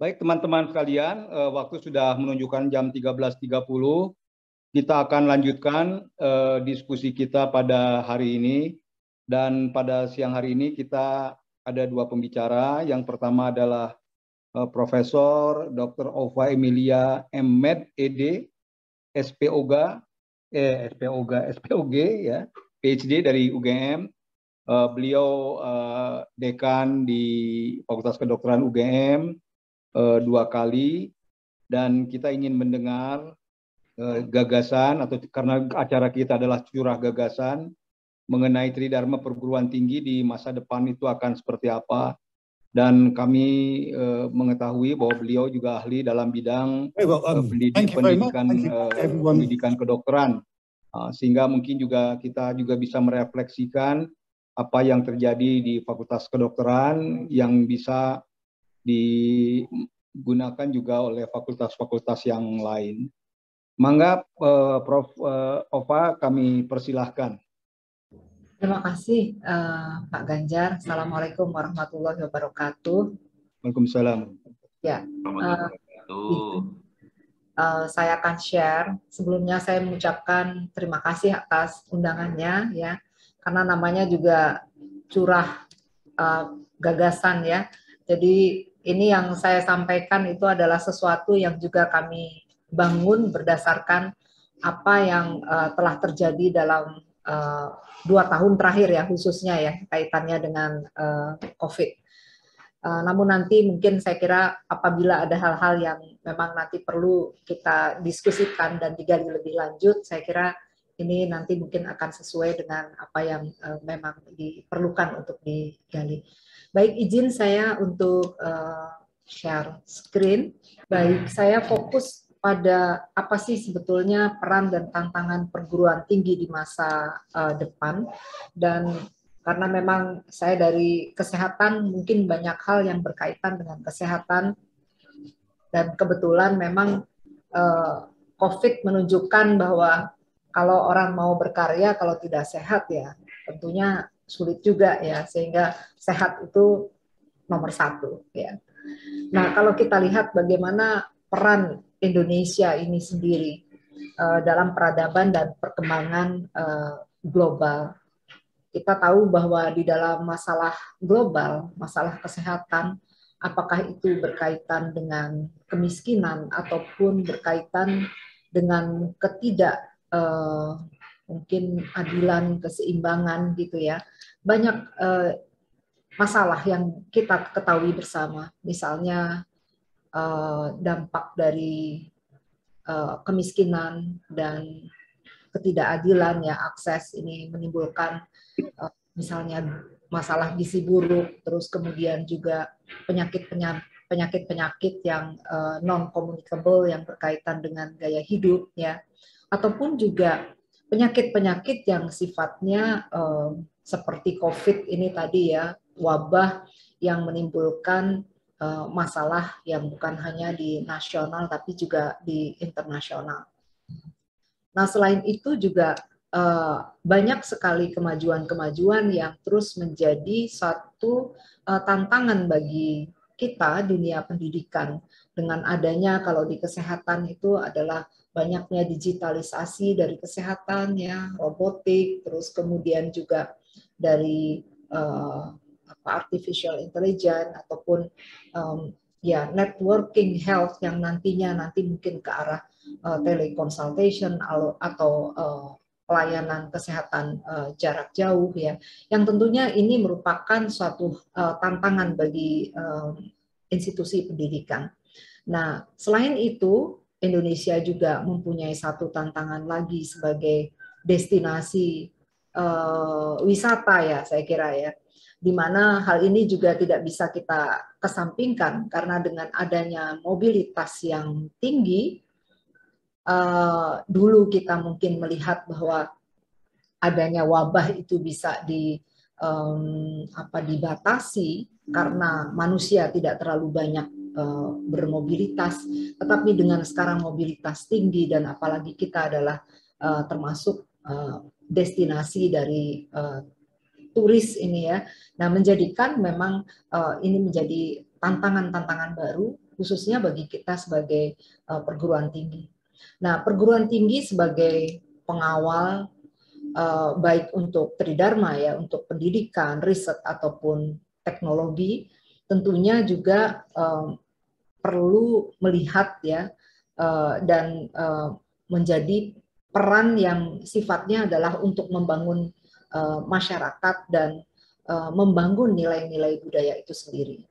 Baik teman-teman sekalian, waktu sudah menunjukkan jam 13.30. Kita akan lanjutkan diskusi kita pada hari ini. Dan pada siang hari ini kita ada dua pembicara. Yang pertama adalah Profesor Dr. Ova Emilia M.Med. ED, SPOG, ya, PhD dari UGM. Beliau dekan di Fakultas Kedokteran UGM 2 kali, dan kita ingin mendengar gagasan, atau karena acara kita adalah curah gagasan mengenai Tridharma perguruan tinggi di masa depan itu akan seperti apa. Dan kami mengetahui bahwa beliau juga ahli dalam bidang pendidikan kedokteran, sehingga mungkin juga kita juga bisa merefleksikan apa yang terjadi di Fakultas Kedokteran yang bisa digunakan juga oleh fakultas-fakultas yang lain. Mangga, Prof. Ova, kami persilahkan. Terima kasih, Pak Ganjar. Assalamualaikum warahmatullahi wabarakatuh. Waalaikumsalam. Ya, saya akan share. Sebelumnya saya mengucapkan terima kasih atas undangannya, ya, karena namanya juga curah gagasan, ya. Jadi ini yang saya sampaikan itu adalah sesuatu yang juga kami bangun berdasarkan apa yang telah terjadi dalam 2 tahun terakhir, ya, khususnya ya kaitannya dengan COVID. Namun nanti mungkin saya kira apabila ada hal-hal yang memang nanti perlu kita diskusikan dan digali lebih lanjut, saya kira ini nanti mungkin akan sesuai dengan apa yang memang diperlukan untuk digali. Baik, izin saya untuk share screen. Baik, saya fokus pada apa sih sebetulnya peran dan tantangan perguruan tinggi di masa depan. Dan karena memang saya dari kesehatan, mungkin banyak hal yang berkaitan dengan kesehatan. Dan kebetulan memang COVID menunjukkan bahwa kalau orang mau berkarya, kalau tidak sehat ya tentunya sulit juga, ya, sehingga sehat itu nomor 1, ya. Nah, kalau kita lihat bagaimana peran Indonesia ini sendiri dalam peradaban dan perkembangan global, kita tahu bahwa di dalam masalah global, masalah kesehatan, apakah itu berkaitan dengan kemiskinan ataupun berkaitan dengan mungkin adilan, keseimbangan gitu, ya. Banyak masalah yang kita ketahui bersama, misalnya dampak dari kemiskinan dan ketidakadilan, ya, akses ini menimbulkan misalnya masalah gizi buruk, terus kemudian juga penyakit-penyakit yang non-communicable yang berkaitan dengan gaya hidup, ya, ataupun juga penyakit-penyakit yang sifatnya seperti COVID ini tadi, ya, wabah yang menimbulkan masalah yang bukan hanya di nasional tapi juga di internasional. Nah, selain itu juga banyak sekali kemajuan-kemajuan yang terus menjadi satu tantangan bagi kita dunia pendidikan, dengan adanya kalau di kesehatan itu adalah banyaknya digitalisasi dari kesehatan, ya, robotik, terus kemudian juga dari artificial intelligence ataupun ya networking health yang nanti mungkin ke arah teleconsultation atau pelayanan kesehatan jarak jauh, ya, yang tentunya ini merupakan suatu tantangan bagi institusi pendidikan. Nah, selain itu, Indonesia juga mempunyai satu tantangan lagi sebagai destinasi wisata, ya, saya kira, ya, di mana hal ini juga tidak bisa kita kesampingkan karena dengan adanya mobilitas yang tinggi, dulu kita mungkin melihat bahwa adanya wabah itu bisa dibatasi karena manusia tidak terlalu banyak bermobilitas, tetapi dengan sekarang mobilitas tinggi dan apalagi kita adalah termasuk destinasi dari turis ini, ya. Nah, menjadikan memang ini menjadi tantangan-tantangan baru khususnya bagi kita sebagai perguruan tinggi. Nah, perguruan tinggi sebagai pengawal baik untuk tridharma ya, untuk pendidikan, riset ataupun teknologi, tentunya juga perlu melihat ya dan menjadi peran yang sifatnya adalah untuk membangun masyarakat dan membangun nilai-nilai budaya itu sendiri.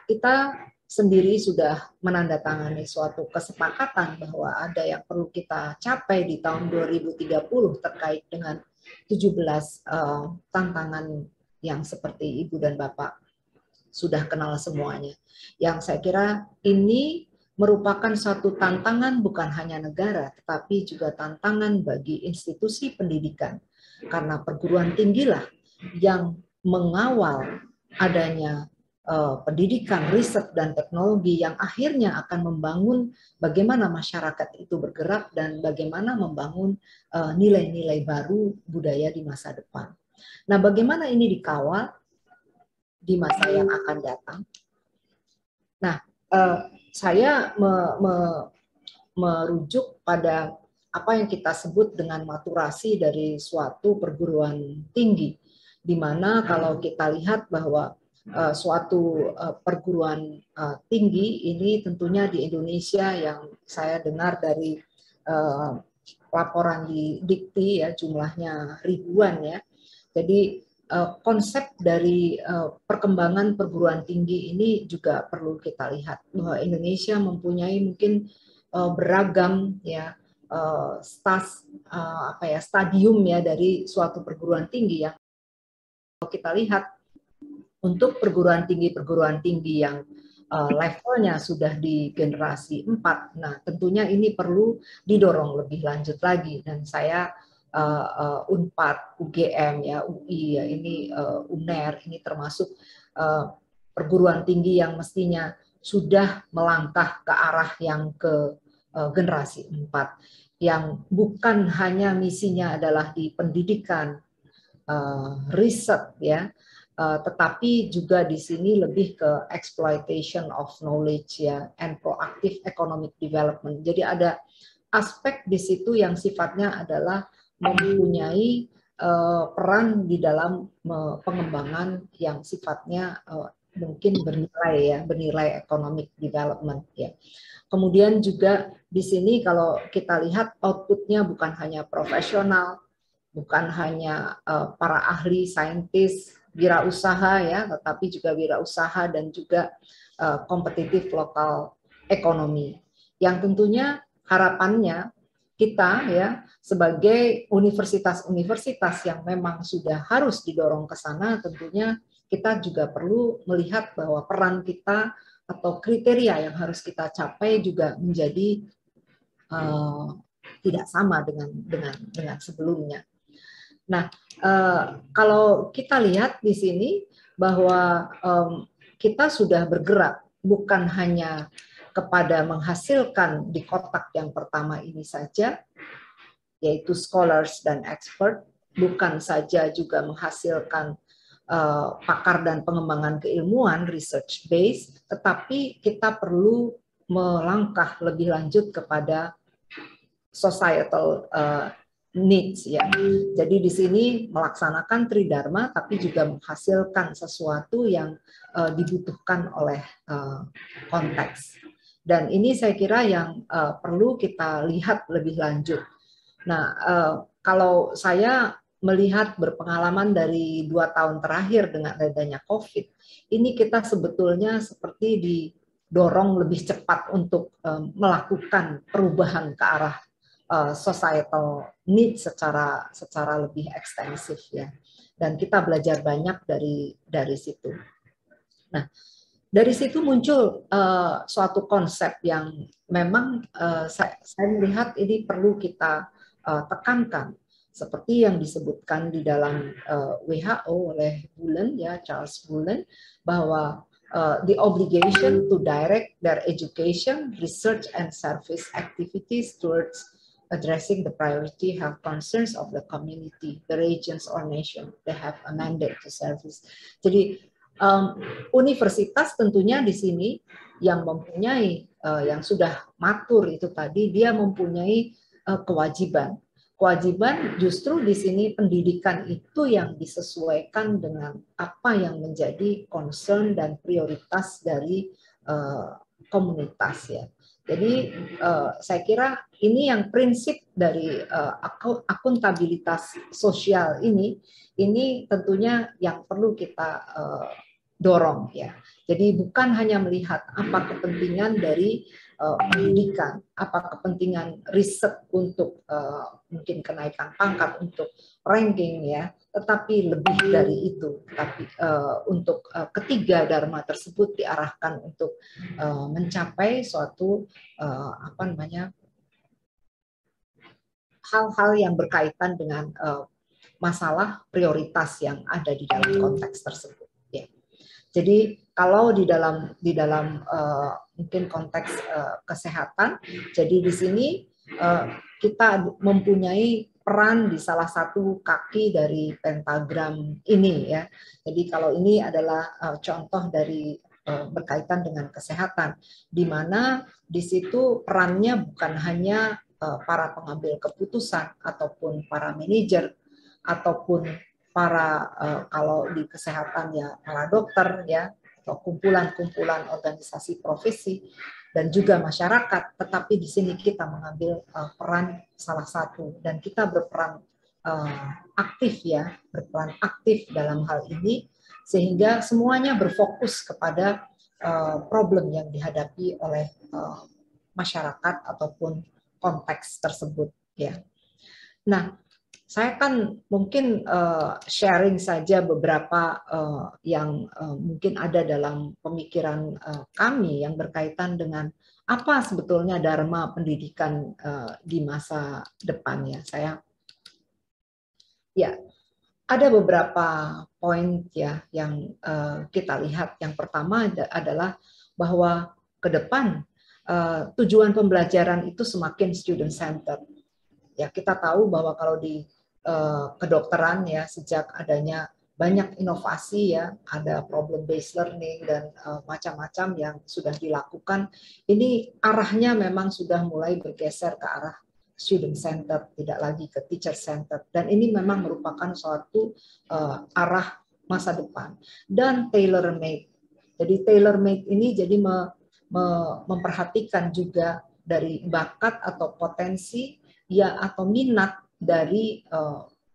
Kita sendiri sudah menandatangani suatu kesepakatan bahwa ada yang perlu kita capai di tahun 2030 terkait dengan 17 tantangan yang seperti Ibu dan Bapak sudah kenal semuanya. Yang saya kira ini merupakan suatu tantangan bukan hanya negara, tetapi juga tantangan bagi institusi pendidikan. Karena perguruan tinggilah yang mengawal adanya pendidikan, riset, dan teknologi yang akhirnya akan membangun bagaimana masyarakat itu bergerak dan bagaimana membangun nilai-nilai baru budaya di masa depan. Nah, bagaimana ini dikawal di masa yang akan datang? Nah, saya merujuk pada apa yang kita sebut dengan maturasi dari suatu perguruan tinggi, di mana kalau kita lihat bahwa suatu perguruan tinggi ini tentunya di Indonesia yang saya dengar dari laporan di Dikti ya, jumlahnya ribuan ya. Jadi konsep dari perkembangan perguruan tinggi ini juga perlu kita lihat bahwa Indonesia mempunyai mungkin beragam ya stadium ya dari suatu perguruan tinggi ya. Kalau kita lihat untuk perguruan tinggi yang levelnya sudah di generasi 4, nah tentunya ini perlu didorong lebih lanjut lagi, dan saya Unpad, UGM ya, UI ya, ini UNER, ini termasuk perguruan tinggi yang mestinya sudah melangkah ke arah yang ke generasi 4, yang bukan hanya misinya adalah di pendidikan, riset ya, tetapi juga di sini lebih ke exploitation of knowledge ya, and proactive economic development. Jadi ada aspek di situ yang sifatnya adalah mempunyai peran di dalam pengembangan yang sifatnya mungkin bernilai economic development ya. Kemudian juga di sini kalau kita lihat outputnya bukan hanya profesional, bukan hanya para ahli, saintis, wirausaha ya, tetapi juga wirausaha dan juga kompetitif lokal ekonomi. Yang tentunya harapannya kita ya sebagai universitas-universitas yang memang sudah harus didorong ke sana, tentunya kita juga perlu melihat bahwa peran kita atau kriteria yang harus kita capai juga menjadi tidak sama dengan sebelumnya. Nah, kalau kita lihat di sini bahwa kita sudah bergerak bukan hanya kepada menghasilkan di kotak yang pertama ini saja, yaitu scholars dan expert, bukan saja juga menghasilkan pakar dan pengembangan keilmuan, research base, tetapi kita perlu melangkah lebih lanjut kepada societal needs ya. Jadi di sini melaksanakan tridharma tapi juga menghasilkan sesuatu yang dibutuhkan oleh konteks. Dan ini saya kira yang perlu kita lihat lebih lanjut. Nah, kalau saya melihat berpengalaman dari 2 tahun terakhir dengan adanya COVID, ini kita sebetulnya seperti didorong lebih cepat untuk melakukan perubahan ke arah societal needs secara lebih ekstensif ya, dan kita belajar banyak dari situ. Nah, dari situ muncul suatu konsep yang memang saya melihat ini perlu kita tekankan, seperti yang disebutkan di dalam WHO oleh Bullen ya, Charles Bullen, bahwa the obligation to direct their education, research and service activities towards addressing the priority health concerns of the community, the regions or nation they have a mandate to service. Jadi universitas tentunya di sini yang mempunyai yang sudah matur itu tadi, dia mempunyai kewajiban. Kewajiban justru di sini pendidikan itu yang disesuaikan dengan apa yang menjadi concern dan prioritas dari komunitas ya. Jadi saya kira ini yang prinsip dari akuntabilitas sosial ini tentunya yang perlu kita dorong ya. Jadi bukan hanya melihat apa kepentingan dari pendidikan, apa kepentingan riset untuk mungkin kenaikan pangkat, untuk ranking ya, tetapi lebih dari itu. Tapi untuk ketiga dharma tersebut diarahkan untuk mencapai suatu apa namanya hal-hal yang berkaitan dengan masalah prioritas yang ada di dalam konteks tersebut. Ya. Jadi kalau di dalam mungkin konteks kesehatan, jadi di sini kita mempunyai peran di salah satu kaki dari pentagram ini ya. Jadi kalau ini adalah contoh dari berkaitan dengan kesehatan, di mana di situ perannya bukan hanya para pengambil keputusan ataupun para manajer ataupun para kalau di kesehatan ya para dokter ya atau kumpulan-kumpulan organisasi profesi dan juga masyarakat, tetapi di sini kita mengambil peran salah satu dan kita berperan aktif ya, berperan aktif dalam hal ini sehingga semuanya berfokus kepada problem yang dihadapi oleh masyarakat ataupun konteks tersebut ya. Nah, saya kan mungkin sharing saja beberapa yang mungkin ada dalam pemikiran kami yang berkaitan dengan apa sebetulnya dharma pendidikan di masa depan ya. Ada beberapa poin ya yang kita lihat. Yang pertama adalah bahwa ke depan tujuan pembelajaran itu semakin student centered. Ya, kita tahu bahwa kalau di kedokteran ya sejak adanya banyak inovasi ya, ada problem based learning dan macam-macam yang sudah dilakukan, ini arahnya memang sudah mulai bergeser ke arah student centered, tidak lagi ke teacher centered, dan ini memang merupakan suatu arah masa depan dan tailor made. Jadi tailor made ini jadi memperhatikan juga dari bakat atau potensi ya atau minat dari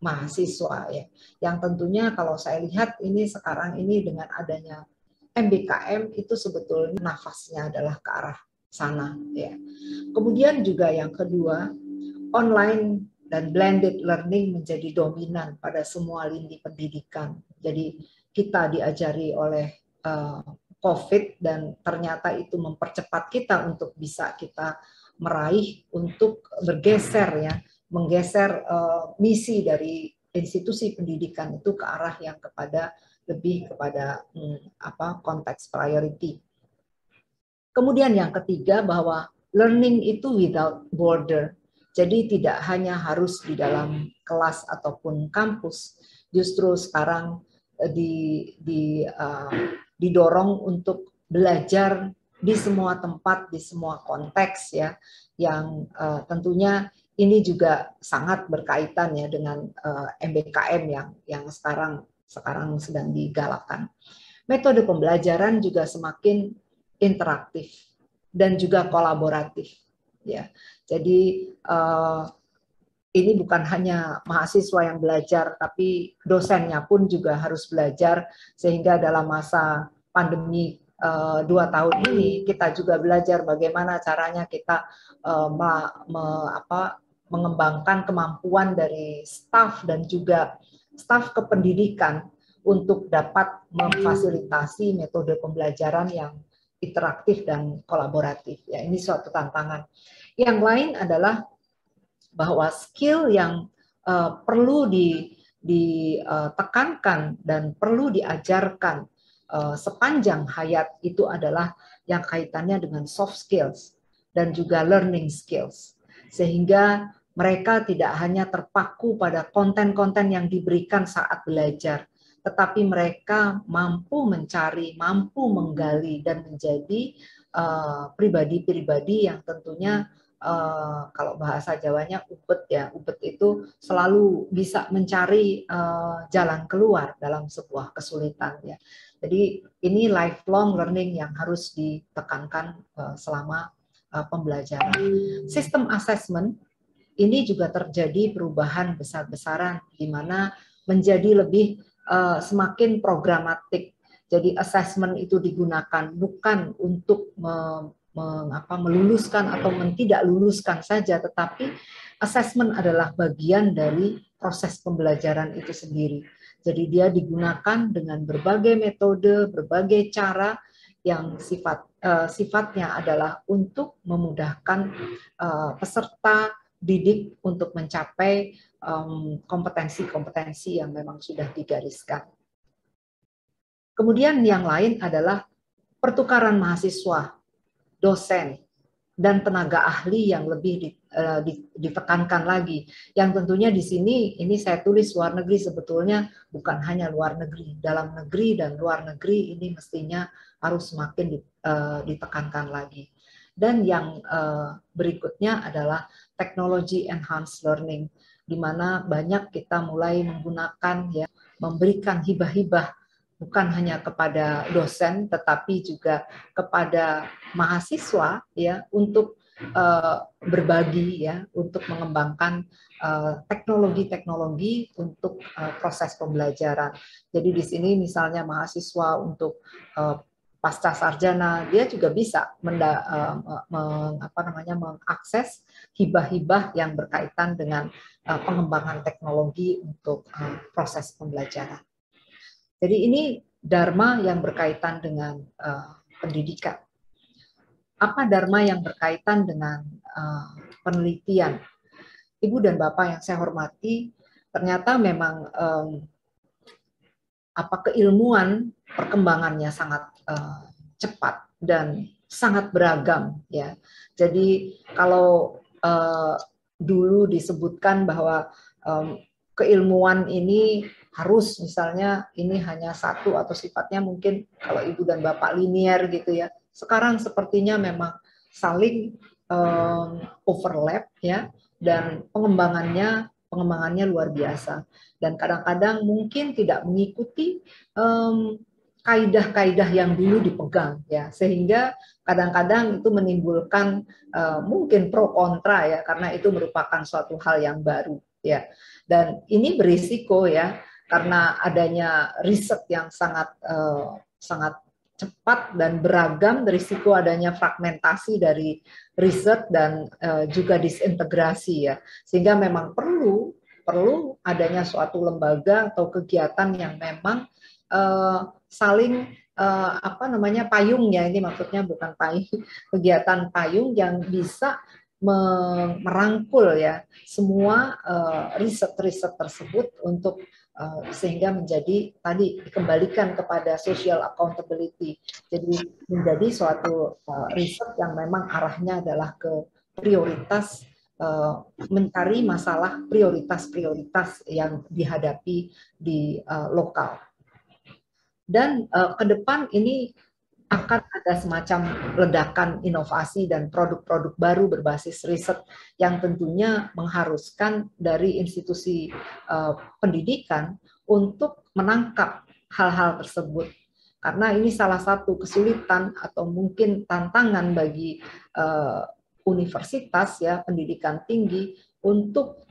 mahasiswa ya. Yang tentunya kalau saya lihat ini sekarang ini dengan adanya MBKM itu sebetulnya nafasnya adalah ke arah sana ya. Kemudian juga yang kedua, online dan blended learning menjadi dominan pada semua lini pendidikan. Jadi kita diajari oleh COVID dan ternyata itu mempercepat kita untuk bisa kita meraih untuk bergeser ya, menggeser misi dari institusi pendidikan itu ke arah yang lebih kepada konteks priority. Kemudian yang ketiga bahwa learning itu without border. Jadi tidak hanya harus di dalam kelas ataupun kampus. Justru sekarang didorong untuk belajar di semua tempat, di semua konteks ya, yang tentunya ini juga sangat berkaitan ya dengan MBKM yang sekarang sedang digalakkan. Metode pembelajaran juga semakin interaktif dan juga kolaboratif ya. Jadi ini bukan hanya mahasiswa yang belajar, tapi dosennya pun juga harus belajar, sehingga dalam masa pandemi 2 tahun ini kita juga belajar bagaimana caranya kita mengembangkan kemampuan dari staf dan juga staf kependidikan untuk dapat memfasilitasi metode pembelajaran yang interaktif dan kolaboratif. Ya, ini suatu tantangan. Yang lain adalah bahwa skill yang perlu ditekankan dan perlu diajarkan sepanjang hayat itu adalah yang kaitannya dengan soft skills dan juga learning skills. Sehingga mereka tidak hanya terpaku pada konten-konten yang diberikan saat belajar, tetapi mereka mampu mencari, mampu menggali dan menjadi pribadi-pribadi yang tentunya kalau bahasa Jawanya ubet ya, ubet itu selalu bisa mencari jalan keluar dalam sebuah kesulitan ya. Jadi ini lifelong learning yang harus ditekankan selama pembelajaran. Sistem assessment ini juga terjadi perubahan besar-besaran di mana menjadi lebih semakin programatik. Jadi assessment itu digunakan bukan untuk meluluskan atau tidak luluskan saja, tetapi assessment adalah bagian dari proses pembelajaran itu sendiri. Jadi dia digunakan dengan berbagai metode, berbagai cara yang sifatnya adalah untuk memudahkan peserta didik untuk mencapai kompetensi-kompetensi yang memang sudah digariskan. Kemudian yang lain adalah pertukaran mahasiswa, dosen, dan tenaga ahli yang lebih ditekankan lagi. Yang tentunya di sini, ini saya tulis luar negeri, sebetulnya bukan hanya luar negeri. Dalam negeri dan luar negeri ini mestinya harus semakin ditekankan lagi. Dan yang berikutnya adalah teknologi enhanced learning, di mana banyak kita mulai menggunakan, ya, memberikan hibah-hibah bukan hanya kepada dosen tetapi juga kepada mahasiswa ya untuk berbagi ya, untuk mengembangkan teknologi-teknologi untuk proses pembelajaran. Jadi di sini misalnya mahasiswa untuk pasca sarjana dia juga bisa mengakses hibah-hibah yang berkaitan dengan pengembangan teknologi untuk proses pembelajaran. Jadi ini dharma yang berkaitan dengan pendidikan. Apa dharma yang berkaitan dengan penelitian? Ibu dan Bapak yang saya hormati, ternyata memang keilmuan perkembangannya sangat cepat dan sangat beragam ya. Jadi kalau dulu disebutkan bahwa keilmuan ini harus misalnya ini hanya satu atau sifatnya mungkin kalau ibu dan bapak linear gitu ya. Sekarang sepertinya memang saling overlap ya, dan pengembangannya luar biasa. Dan kadang-kadang mungkin tidak mengikuti kaidah-kaidah yang dulu dipegang ya, sehingga kadang-kadang itu menimbulkan mungkin pro kontra ya, karena itu merupakan suatu hal yang baru ya. Dan ini berisiko ya, karena adanya riset yang sangat cepat dan beragam, berisiko adanya fragmentasi dari riset dan juga disintegrasi ya, sehingga memang perlu adanya suatu lembaga atau kegiatan yang memang saling payungnya, ini maksudnya bukan payung, kegiatan payung yang bisa merangkul ya semua riset-riset tersebut untuk sehingga menjadi tadi dikembalikan kepada social accountability. Jadi menjadi suatu riset yang memang arahnya adalah ke prioritas, mencari masalah prioritas-prioritas yang dihadapi di lokal. Dan ke depan ini akan ada semacam ledakan inovasi dan produk-produk baru berbasis riset yang tentunya mengharuskan dari institusi pendidikan untuk menangkap hal-hal tersebut. Karena ini salah satu kesulitan atau mungkin tantangan bagi universitas ya, pendidikan tinggi untuk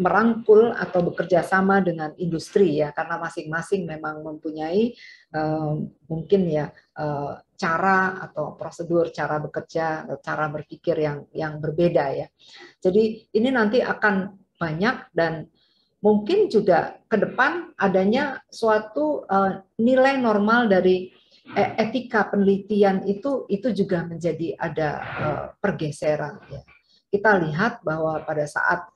merangkul atau bekerja sama dengan industri ya, karena masing-masing memang mempunyai mungkin ya cara atau prosedur, cara bekerja, cara berpikir yang berbeda ya. Jadi ini nanti akan banyak, dan mungkin juga ke depan adanya suatu nilai normal dari etika penelitian itu juga menjadi ada pergeseran ya. Kita lihat bahwa pada saat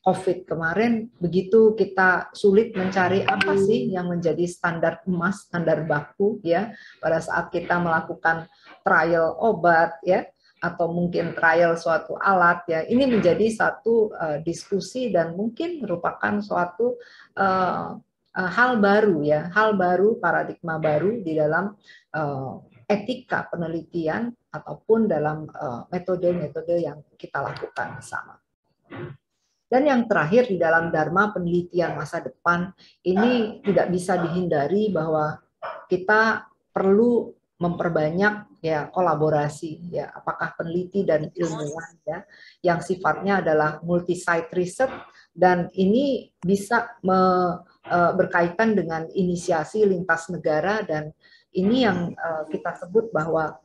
COVID kemarin, begitu kita sulit mencari apa sih yang menjadi standar emas, standar baku ya, pada saat kita melakukan trial obat ya, atau mungkin trial suatu alat ya, ini menjadi satu diskusi dan mungkin merupakan suatu hal baru ya, hal baru, paradigma baru di dalam etika penelitian ataupun dalam metode-metode yang kita lakukan bersama. Dan yang terakhir di dalam Dharma penelitian masa depan ini tidak bisa dihindari bahwa kita perlu memperbanyak ya kolaborasi ya, apakah peneliti dan ilmuwan ya yang sifatnya adalah multi site research, dan ini bisa berkaitan dengan inisiasi lintas negara, dan ini yang kita sebut bahwa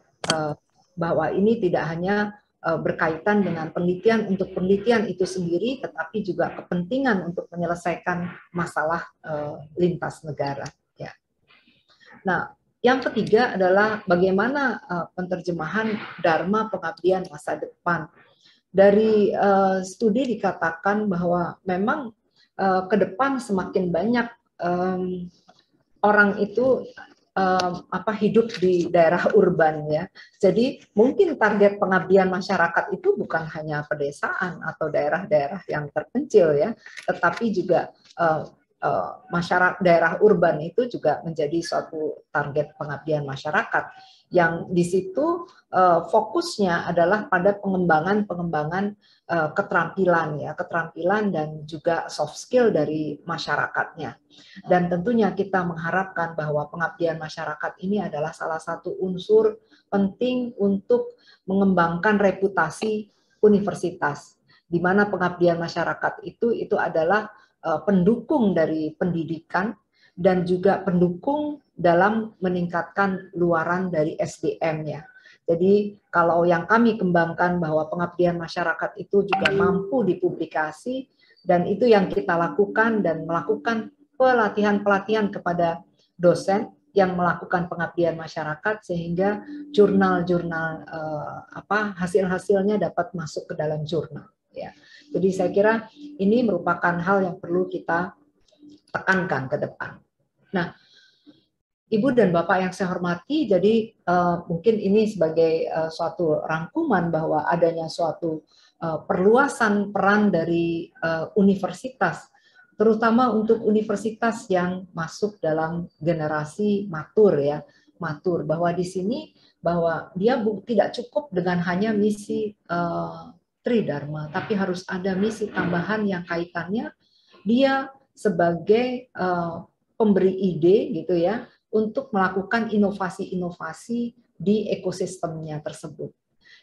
ini tidak hanya berkaitan dengan penelitian untuk penelitian itu sendiri, tetapi juga kepentingan untuk menyelesaikan masalah lintas negara. Ya. Nah, yang ketiga adalah bagaimana penerjemahan Dharma pengabdian masa depan. Dari studi dikatakan bahwa memang ke depan semakin banyak orang itu hidup di daerah urban ya. Jadi mungkin target pengabdian masyarakat itu bukan hanya pedesaan atau daerah-daerah yang terpencil ya, tetapi juga masyarakat daerah urban itu juga menjadi suatu target pengabdian masyarakat yang di situ fokusnya adalah pada pengembangan keterampilan dan juga soft skill dari masyarakatnya. Dan tentunya kita mengharapkan bahwa pengabdian masyarakat ini adalah salah satu unsur penting untuk mengembangkan reputasi universitas, di mana pengabdian masyarakat itu adalah pendukung dari pendidikan dan juga pendukung dalam meningkatkan luaran dari SDM-nya. Jadi kalau yang kami kembangkan bahwa pengabdian masyarakat itu juga mampu dipublikasi, dan itu yang kita lakukan, dan melakukan pelatihan-pelatihan kepada dosen yang melakukan pengabdian masyarakat sehingga jurnal-jurnal hasil-hasilnya dapat masuk ke dalam jurnal. Ya. Jadi saya kira ini merupakan hal yang perlu kita tekankan ke depan. Nah, Ibu dan Bapak yang saya hormati, jadi mungkin ini sebagai suatu rangkuman bahwa adanya suatu perluasan peran dari universitas, terutama untuk universitas yang masuk dalam generasi matur ya, bahwa di sini bahwa dia tidak cukup dengan hanya misi Tridharma, tapi harus ada misi tambahan yang kaitannya dia sebagai pemberi ide gitu ya, untuk melakukan inovasi-inovasi di ekosistemnya tersebut.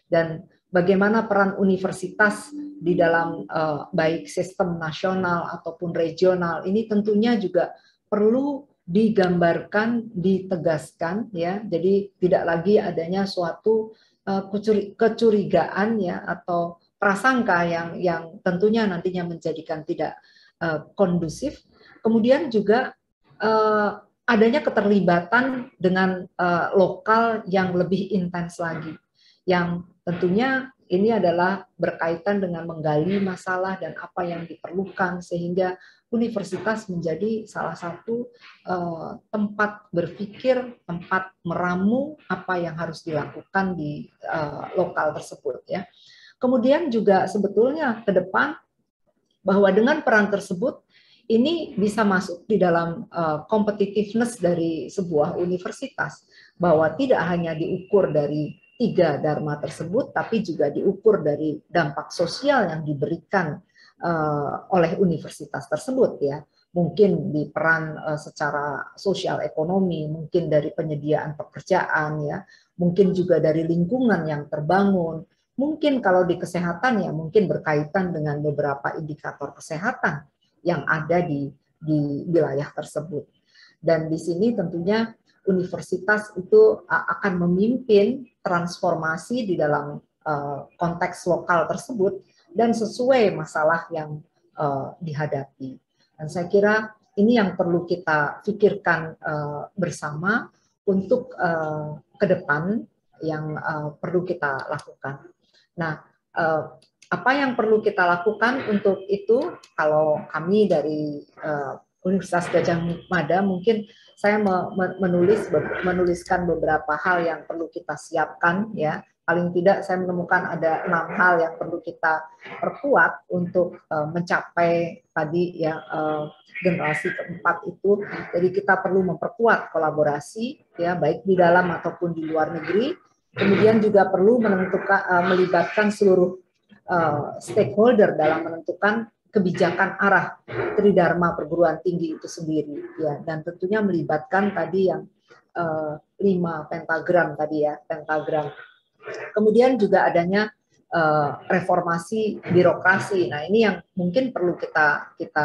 Dan bagaimana peran universitas di dalam baik sistem nasional ataupun regional ini tentunya juga perlu digambarkan, ditegaskan ya. Jadi tidak lagi adanya suatu kecurigaan ya atau prasangka yang tentunya nantinya menjadikan tidak kondusif. Kemudian juga adanya keterlibatan dengan lokal yang lebih intens lagi, yang tentunya ini adalah berkaitan dengan menggali masalah dan apa yang diperlukan, sehingga universitas menjadi salah satu tempat berpikir, tempat meramu apa yang harus dilakukan di lokal tersebut ya. Kemudian juga sebetulnya ke depan bahwa dengan peran tersebut ini bisa masuk di dalam competitiveness dari sebuah universitas, bahwa tidak hanya diukur dari 3 dharma tersebut, tapi juga diukur dari dampak sosial yang diberikan oleh universitas tersebut ya. Mungkin di peran secara sosial ekonomi, mungkin dari penyediaan pekerjaan ya, mungkin juga dari lingkungan yang terbangun, mungkin kalau di kesehatan ya mungkin berkaitan dengan beberapa indikator kesehatan yang ada di wilayah tersebut. Dan di sini tentunya universitas itu akan memimpin transformasi di dalam konteks lokal tersebut dan sesuai masalah yang dihadapi. Dan saya kira ini yang perlu kita pikirkan bersama untuk ke depan yang perlu kita lakukan. Nah, apa yang perlu kita lakukan untuk itu? Kalau kami dari Universitas Gadjah Mada, mungkin saya menuliskan beberapa hal yang perlu kita siapkan ya. Paling tidak saya menemukan ada 6 hal yang perlu kita perkuat untuk mencapai tadi ya generasi keempat itu. Jadi kita perlu memperkuat kolaborasi ya baik di dalam ataupun di luar negeri. Kemudian juga perlu melibatkan seluruh stakeholder dalam menentukan kebijakan arah Tridharma perguruan tinggi itu sendiri ya, dan tentunya melibatkan tadi yang 5 pentagram tadi ya, pentagram. Kemudian juga adanya reformasi birokrasi. Nah, ini yang mungkin perlu kita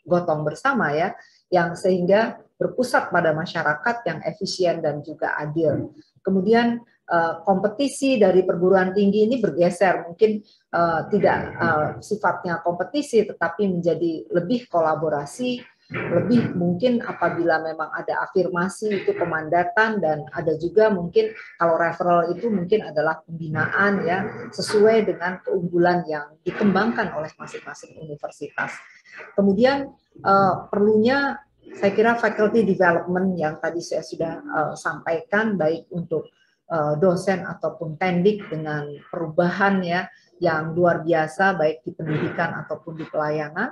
gotong bersama ya, yang sehingga berpusat pada masyarakat yang efisien dan juga adil. Kemudian kompetisi dari perguruan tinggi ini bergeser, mungkin tidak sifatnya kompetisi, tetapi menjadi lebih kolaborasi, lebih mungkin apabila memang ada afirmasi itu pemandatan, dan ada juga mungkin kalau referral itu mungkin adalah pembinaan ya sesuai dengan keunggulan yang dikembangkan oleh masing-masing universitas. Kemudian perlunya saya kira faculty development yang tadi saya sudah sampaikan, baik untuk dosen ataupun tendik dengan perubahan ya yang luar biasa baik di pendidikan ataupun di pelayanan.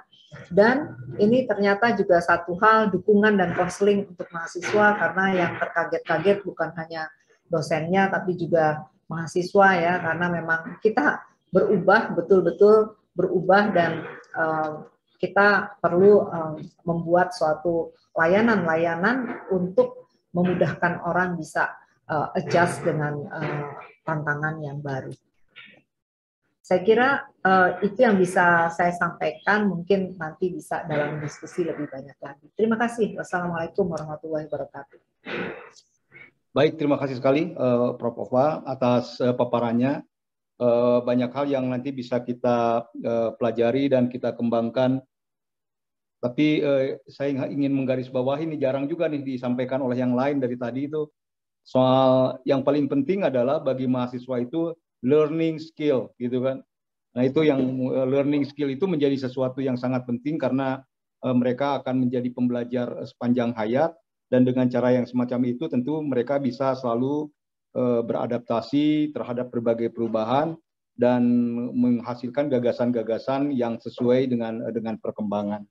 Dan ini ternyata juga satu hal, dukungan dan konseling untuk mahasiswa, karena yang terkaget-kaget bukan hanya dosennya tapi juga mahasiswa ya, karena memang kita berubah, betul-betul berubah, dan kita perlu membuat suatu layanan-layanan untuk memudahkan orang bisa adjust dengan tantangan yang baru. Saya kira itu yang bisa saya sampaikan, mungkin nanti bisa dalam diskusi lebih banyak lagi. Terima kasih. Wassalamualaikum warahmatullahi wabarakatuh. Baik, terima kasih sekali Prof. Ova atas paparannya. Banyak hal yang nanti bisa kita pelajari dan kita kembangkan. Tapi saya ingin menggarisbawahi, ini jarang juga nih disampaikan oleh yang lain dari tadi itu. Soal yang paling penting adalah bagi mahasiswa itu learning skill, gitu kan. Nah, itu yang learning skill itu menjadi sesuatu yang sangat penting karena mereka akan menjadi pembelajar sepanjang hayat, dan dengan cara yang semacam itu tentu mereka bisa selalu beradaptasi terhadap berbagai perubahan dan menghasilkan gagasan-gagasan yang sesuai dengan perkembangan.